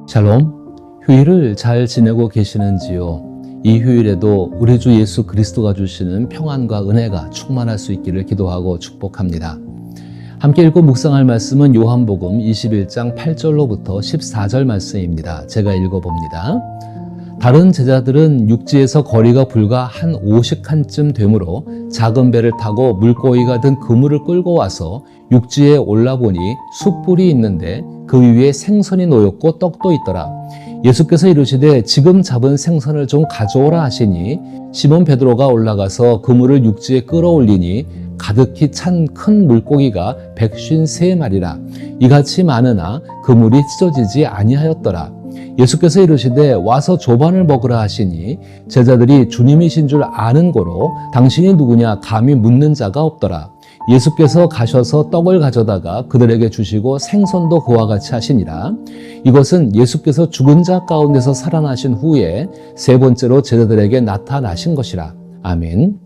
샬롬, 휴일을 잘 지내고 계시는지요? 이 휴일에도 우리 주 예수 그리스도가 주시는 평안과 은혜가 충만할 수 있기를 기도하고 축복합니다. 함께 읽고 묵상할 말씀은 요한복음 21장 8절로부터 14절 말씀입니다. 제가 읽어봅니다. 다른 제자들은 육지에서 거리가 불과 한 50칸쯤 되므로 작은 배를 타고 물고기가 든 그물을 끌고 와서 육지에 올라보니 숯불이 있는데 그 위에 생선이 놓였고 떡도 있더라. 예수께서 이르시되 지금 잡은 생선을 좀 가져오라 하시니 시몬 베드로가 올라가서 그물을 육지에 끌어올리니 가득히 찬 큰 물고기가 153마리라. 이같이 많으나 그물이 찢어지지 아니하였더라. 예수께서 이르시되 와서 조반을 먹으라 하시니 제자들이 주님이신 줄 아는 고로 당신이 누구냐 감히 묻는 자가 없더라. 예수께서 가셔서 떡을 가져다가 그들에게 주시고 생선도 그와 같이 하시니라. 이것은 예수께서 죽은 자 가운데서 살아나신 후에 세 번째로 제자들에게 나타나신 것이라. 아멘.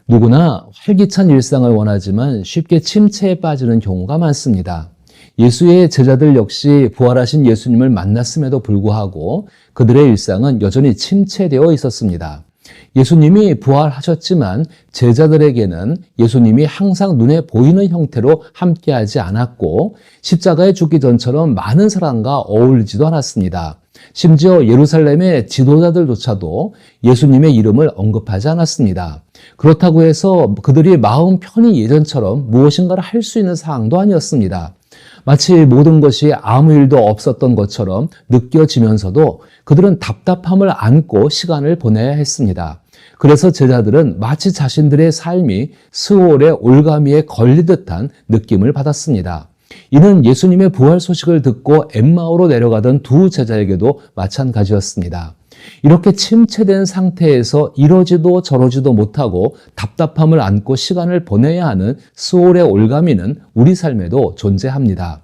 누구나 활기찬 일상을 원하지만 쉽게 침체에 빠지는 경우가 많습니다. 예수의 제자들 역시 부활하신 예수님을 만났음에도 불구하고 그들의 일상은 여전히 침체되어 있었습니다. 예수님이 부활하셨지만 제자들에게는 예수님이 항상 눈에 보이는 형태로 함께하지 않았고 십자가에 죽기 전처럼 많은 사람과 어울리지도 않았습니다. 심지어 예루살렘의 지도자들조차도 예수님의 이름을 언급하지 않았습니다. 그렇다고 해서 그들이 마음 편히 예전처럼 무엇인가를 할 수 있는 상황도 아니었습니다. 마치 모든 것이 아무 일도 없었던 것처럼 느껴지면서도 그들은 답답함을 안고 시간을 보내야 했습니다. 그래서 제자들은 마치 자신들의 삶이 스올의 올가미에 걸리듯한 느낌을 받았습니다. 이는 예수님의 부활 소식을 듣고 엠마오로 내려가던 두 제자에게도 마찬가지였습니다. 이렇게 침체된 상태에서 이러지도 저러지도 못하고 답답함을 안고 시간을 보내야 하는 스올의 올가미는 우리 삶에도 존재합니다.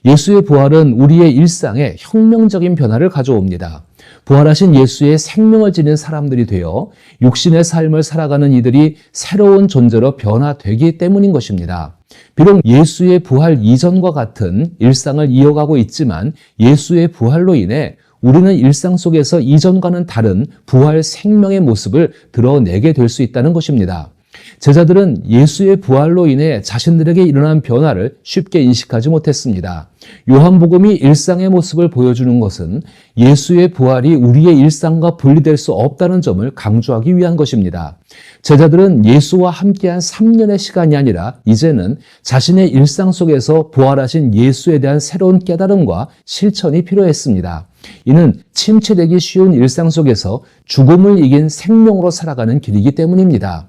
예수의 부활은 우리의 일상에 혁명적인 변화를 가져옵니다. 부활하신 예수의 생명을 지닌 사람들이 되어 육신의 삶을 살아가는 이들이 새로운 존재로 변화되기 때문인 것입니다. 비록 예수의 부활 이전과 같은 일상을 이어가고 있지만 예수의 부활로 인해 우리는 일상 속에서 이전과는 다른 부활 생명의 모습을 드러내게 될 수 있다는 것입니다. 제자들은 예수의 부활로 인해 자신들에게 일어난 변화를 쉽게 인식하지 못했습니다. 요한복음이 일상의 모습을 보여주는 것은 예수의 부활이 우리의 일상과 분리될 수 없다는 점을 강조하기 위한 것입니다. 제자들은 예수와 함께한 3년의 시간이 아니라 이제는 자신의 일상 속에서 부활하신 예수에 대한 새로운 깨달음과 실천이 필요했습니다. 이는 침체되기 쉬운 일상 속에서 죽음을 이긴 생명으로 살아가는 길이기 때문입니다.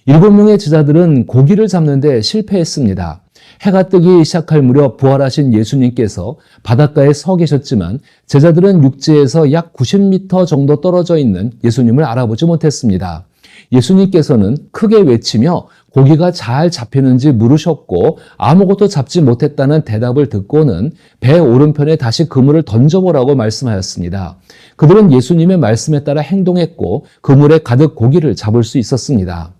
7명의 제자들은 고기를 잡는 데 실패했습니다. 해가 뜨기 시작할 무렵 부활하신 예수님께서 바닷가에 서 계셨지만 제자들은 육지에서 약 90m 정도 떨어져 있는 예수님을 알아보지 못했습니다. 예수님께서는 크게 외치며 고기가 잘 잡히는지 물으셨고 아무것도 잡지 못했다는 대답을 듣고는 배 오른편에 다시 그물을 던져보라고 말씀하였습니다. 그들은 예수님의 말씀에 따라 행동했고 그물에 가득 고기를 잡을 수 있었습니다.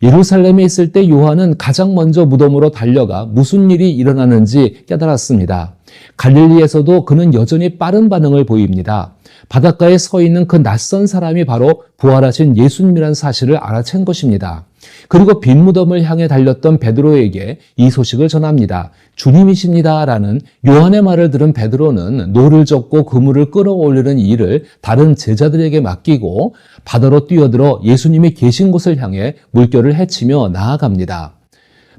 예루살렘에 있을 때 요한은 가장 먼저 무덤으로 달려가 무슨 일이 일어나는지 깨달았습니다. 갈릴리에서도 그는 여전히 빠른 반응을 보입니다. 바닷가에 서 있는 그 낯선 사람이 바로 부활하신 예수님이라는 사실을 알아챈 것입니다. 그리고 빈 무덤을 향해 달렸던 베드로에게 이 소식을 전합니다. 주님이십니다 라는 요한의 말을 들은 베드로는 노를 젓고 그물을 끌어올리는 일을 다른 제자들에게 맡기고 바다로 뛰어들어 예수님이 계신 곳을 향해 물결을 헤치며 나아갑니다.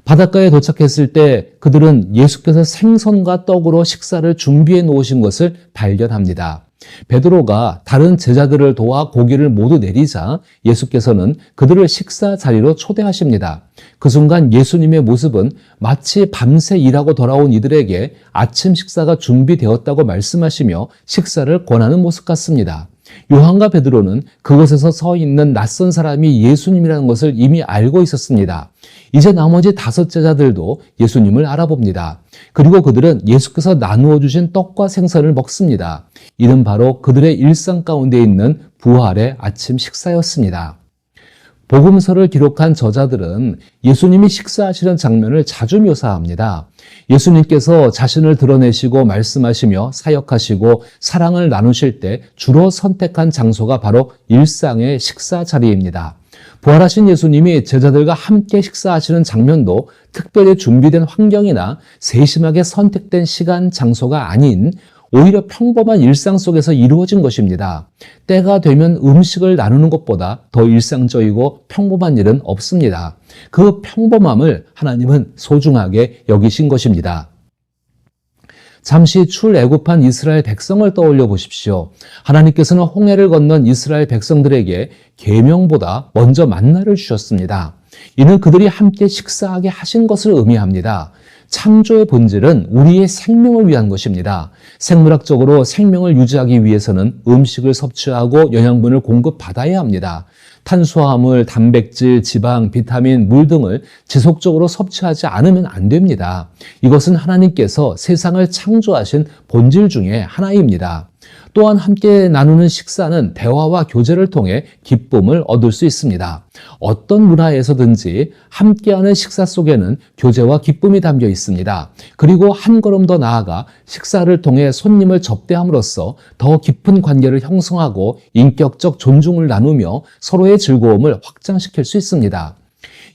바닷가에 도착했을 때 그들은 예수께서 생선과 떡으로 식사를 준비해 놓으신 것을 발견합니다. 베드로가 다른 제자들을 도와 고기를 모두 내리자 예수께서는 그들을 식사 자리로 초대하십니다. 그 순간 예수님의 모습은 마치 밤새 일하고 돌아온 이들에게 아침 식사가 준비되었다고 말씀하시며 식사를 권하는 모습 같습니다. 요한과 베드로는 그곳에서 서 있는 낯선 사람이 예수님이라는 것을 이미 알고 있었습니다. 이제 나머지 5 제자들도 예수님을 알아봅니다. 그리고 그들은 예수께서 나누어 주신 떡과 생선을 먹습니다. 이는 바로 그들의 일상 가운데 있는 부활의 아침 식사였습니다. 복음서를 기록한 저자들은 예수님이 식사하시는 장면을 자주 묘사합니다. 예수님께서 자신을 드러내시고 말씀하시며 사역하시고 사랑을 나누실 때 주로 선택한 장소가 바로 일상의 식사 자리입니다. 부활하신 예수님이 제자들과 함께 식사하시는 장면도 특별히 준비된 환경이나 세심하게 선택된 시간, 장소가 아닌 오히려 평범한 일상 속에서 이루어진 것입니다. 때가 되면 음식을 나누는 것보다 더 일상적이고 평범한 일은 없습니다. 그 평범함을 하나님은 소중하게 여기신 것입니다. 잠시 출애굽한 이스라엘 백성을 떠올려 보십시오. 하나님께서는 홍해를 건넌 이스라엘 백성들에게 계명보다 먼저 만나를 주셨습니다. 이는 그들이 함께 식사하게 하신 것을 의미합니다. 창조의 본질은 우리의 생명을 위한 것입니다. 생물학적으로 생명을 유지하기 위해서는 음식을 섭취하고 영양분을 공급받아야 합니다. 탄수화물, 단백질, 지방, 비타민, 물 등을 지속적으로 섭취하지 않으면 안 됩니다. 이것은 하나님께서 세상을 창조하신 본질 중에 하나입니다. 또한 함께 나누는 식사는 대화와 교제를 통해 기쁨을 얻을 수 있습니다. 어떤 문화에서든지 함께하는 식사 속에는 교제와 기쁨이 담겨 있습니다. 그리고 한 걸음 더 나아가 식사를 통해 손님을 접대함으로써 더 깊은 관계를 형성하고 인격적 존중을 나누며 서로의 즐거움을 확장시킬 수 있습니다.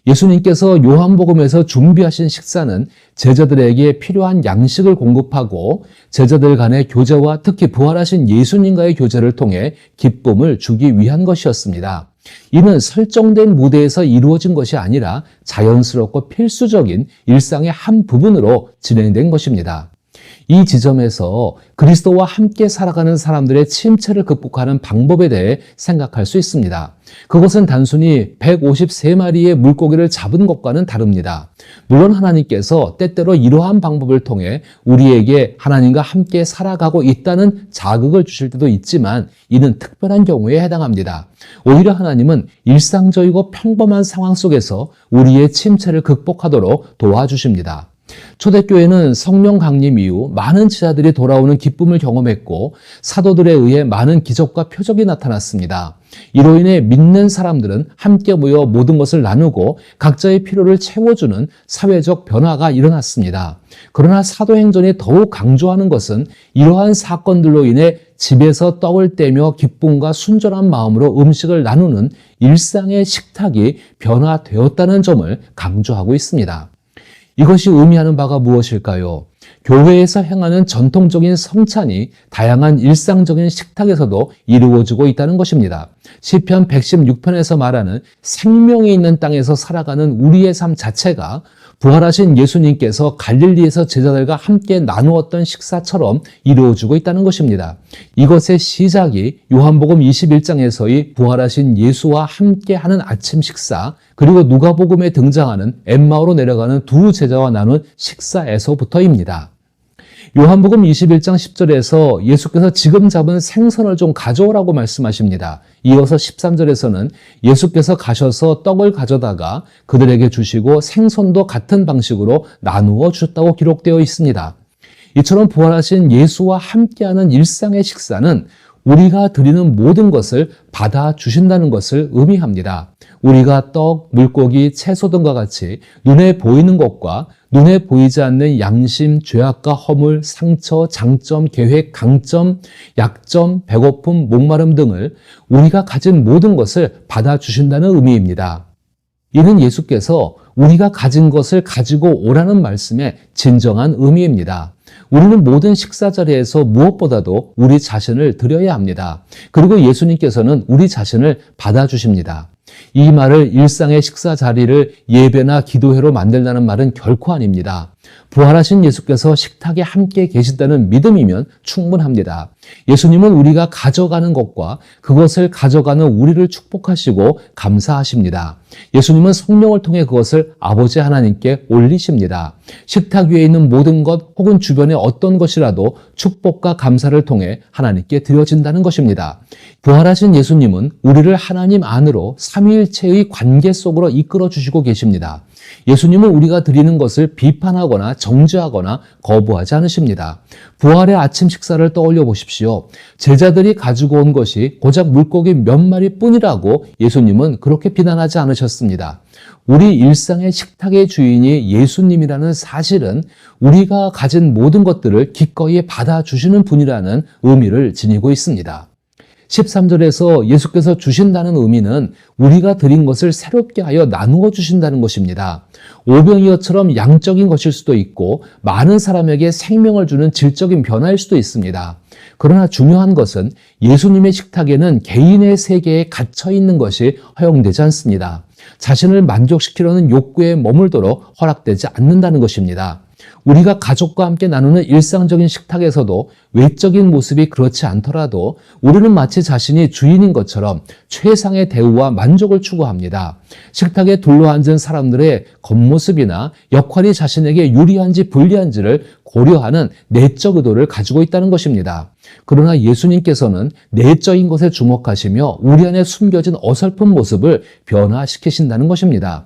예수님께서 요한복음에서 준비하신 식사는 제자들에게 필요한 양식을 공급하고 제자들 간의 교제와 특히 부활하신 예수님과의 교제를 통해 기쁨을 주기 위한 것이었습니다. 이는 설정된 무대에서 이루어진 것이 아니라 자연스럽고 필수적인 일상의 한 부분으로 진행된 것입니다. 이 지점에서 그리스도와 함께 살아가는 사람들의 침체를 극복하는 방법에 대해 생각할 수 있습니다. 그것은 단순히 153마리의 물고기를 잡은 것과는 다릅니다. 물론 하나님께서 때때로 이러한 방법을 통해 우리에게 하나님과 함께 살아가고 있다는 자극을 주실 때도 있지만 이는 특별한 경우에 해당합니다. 오히려 하나님은 일상적이고 평범한 상황 속에서 우리의 침체를 극복하도록 도와주십니다. 초대교회는 성령 강림 이후 많은 제자들이 돌아오는 기쁨을 경험했고 사도들에 의해 많은 기적과 표적이 나타났습니다. 이로 인해 믿는 사람들은 함께 모여 모든 것을 나누고 각자의 필요를 채워주는 사회적 변화가 일어났습니다. 그러나 사도행전이 더욱 강조하는 것은 이러한 사건들로 인해 집에서 떡을 떼며 기쁨과 순전한 마음으로 음식을 나누는 일상의 식탁이 변화되었다는 점을 강조하고 있습니다. 이것이 의미하는 바가 무엇일까요? 교회에서 행하는 전통적인 성찬이 다양한 일상적인 식탁에서도 이루어지고 있다는 것입니다. 시편 116편에서 말하는 생명이 있는 땅에서 살아가는 우리의 삶 자체가 부활하신 예수님께서 갈릴리에서 제자들과 함께 나누었던 식사처럼 이루어지고 있다는 것입니다. 이것의 시작이 요한복음 21장에서의 부활하신 예수와 함께하는 아침 식사, 그리고 누가복음에 등장하는 엠마오로 내려가는 두 제자와 나눈 식사에서부터입니다. 요한복음 21장 10절에서 예수께서 지금 잡은 생선을 좀 가져오라고 말씀하십니다. 이어서 13절에서는 예수께서 가셔서 떡을 가져다가 그들에게 주시고 생선도 같은 방식으로 나누어 주셨다고 기록되어 있습니다. 이처럼 부활하신 예수와 함께하는 일상의 식사는 우리가 드리는 모든 것을 받아주신다는 것을 의미합니다. 우리가 떡, 물고기, 채소 등과 같이 눈에 보이는 것과 눈에 보이지 않는 양심, 죄악과 허물, 상처, 장점, 계획, 강점, 약점, 배고픔, 목마름 등을 우리가 가진 모든 것을 받아주신다는 의미입니다. 이는 예수께서 우리가 가진 것을 가지고 오라는 말씀의 진정한 의미입니다. 우리는 모든 식사 자리에서 무엇보다도 우리 자신을 드려야 합니다. 그리고 예수님께서는 우리 자신을 받아주십니다. 이 말을 일상의 식사 자리를 예배나 기도회로 만들라는 말은 결코 아닙니다. 부활하신 예수께서 식탁에 함께 계신다는 믿음이면 충분합니다. 예수님은 우리가 가져가는 것과 그것을 가져가는 우리를 축복하시고 감사하십니다. 예수님은 성령을 통해 그것을 아버지 하나님께 올리십니다. 식탁 위에 있는 모든 것 혹은 주변의 어떤 것이라도 축복과 감사를 통해 하나님께 드려진다는 것입니다. 부활하신 예수님은 우리를 하나님 안으로 삼위일체의 관계 속으로 이끌어 주시고 계십니다. 예수님은 우리가 드리는 것을 비판하거나 정죄하거나 거부하지 않으십니다. 부활의 아침 식사를 떠올려 보십시오. 제자들이 가지고 온 것이 고작 물고기 몇 마리 뿐이라고 예수님은 그렇게 비난하지 않으셨습니다. 우리 일상의 식탁의 주인이 예수님이라는 사실은 우리가 가진 모든 것들을 기꺼이 받아주시는 분이라는 의미를 지니고 있습니다. 13절에서 예수께서 주신다는 의미는 우리가 드린 것을 새롭게 하여 나누어 주신다는 것입니다. 오병이어처럼 양적인 것일 수도 있고 많은 사람에게 생명을 주는 질적인 변화일 수도 있습니다. 그러나 중요한 것은 예수님의 식탁에는 개인의 세계에 갇혀 있는 것이 허용되지 않습니다. 자신을 만족시키려는 욕구에 머물도록 허락되지 않는다는 것입니다. 우리가 가족과 함께 나누는 일상적인 식탁에서도 외적인 모습이 그렇지 않더라도 우리는 마치 자신이 주인인 것처럼 최상의 대우와 만족을 추구합니다. 식탁에 둘러앉은 사람들의 겉모습이나 역할이 자신에게 유리한지 불리한지를 고려하는 내적 의도를 가지고 있다는 것입니다. 그러나 예수님께서는 내적인 것에 주목하시며 우리 안에 숨겨진 어설픈 모습을 변화시키신다는 것입니다.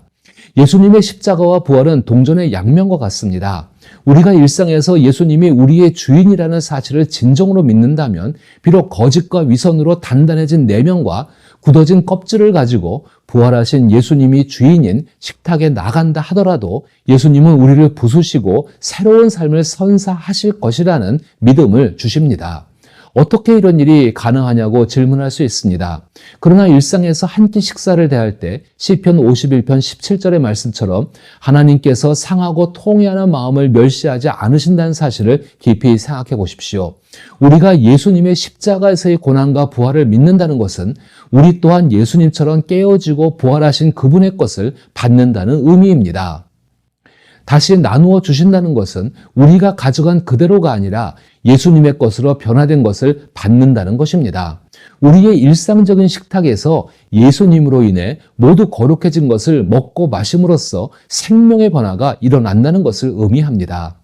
예수님의 십자가와 부활은 동전의 양면과 같습니다. 우리가 일상에서 예수님이 우리의 주인이라는 사실을 진정으로 믿는다면 비록 거짓과 위선으로 단단해진 내면과 굳어진 껍질을 가지고 부활하신 예수님이 주인인 식탁에 나간다 하더라도 예수님은 우리를 부수시고 새로운 삶을 선사하실 것이라는 믿음을 주십니다. 어떻게 이런 일이 가능하냐고 질문할 수 있습니다. 그러나 일상에서 한 끼 식사를 대할 때 시편 51편 17절의 말씀처럼 하나님께서 상하고 통회하는 마음을 멸시하지 않으신다는 사실을 깊이 생각해 보십시오. 우리가 예수님의 십자가에서의 고난과 부활을 믿는다는 것은 우리 또한 예수님처럼 깨어지고 부활하신 그분의 것을 받는다는 의미입니다. 다시 나누어 주신다는 것은 우리가 가져간 그대로가 아니라 예수님의 것으로 변화된 것을 받는다는 것입니다. 우리의 일상적인 식탁에서 예수님으로 인해 모두 거룩해진 것을 먹고 마심으로써 생명의 변화가 일어난다는 것을 의미합니다.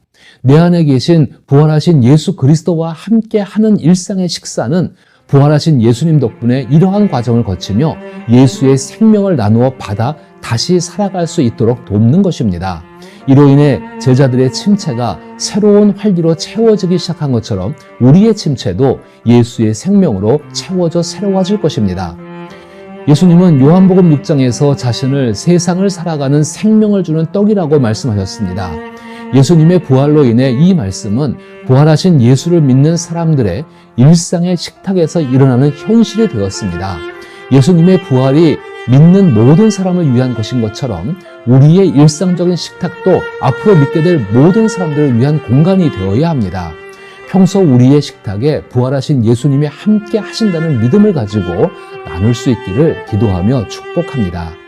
내 안에 계신 부활하신 예수 그리스도와 함께 하는 일상의 식사는 부활하신 예수님 덕분에 이러한 과정을 거치며 예수의 생명을 나누어 받아 다시 살아갈 수 있도록 돕는 것입니다. 이로 인해 제자들의 침체가 새로운 활기로 채워지기 시작한 것처럼 우리의 침체도 예수의 생명으로 채워져 새로워질 것입니다. 예수님은 요한복음 6장에서 자신을 세상을 살아가는 생명을 주는 떡이라고 말씀하셨습니다. 예수님의 부활로 인해 이 말씀은 부활하신 예수를 믿는 사람들의 일상의 식탁에서 일어나는 현실이 되었습니다. 예수님의 부활이 믿는 모든 사람을 위한 것인 것처럼 우리의 일상적인 식탁도 앞으로 믿게 될 모든 사람들을 위한 공간이 되어야 합니다. 평소 우리의 식탁에 부활하신 예수님이 함께 하신다는 믿음을 가지고 나눌 수 있기를 기도하며 축복합니다.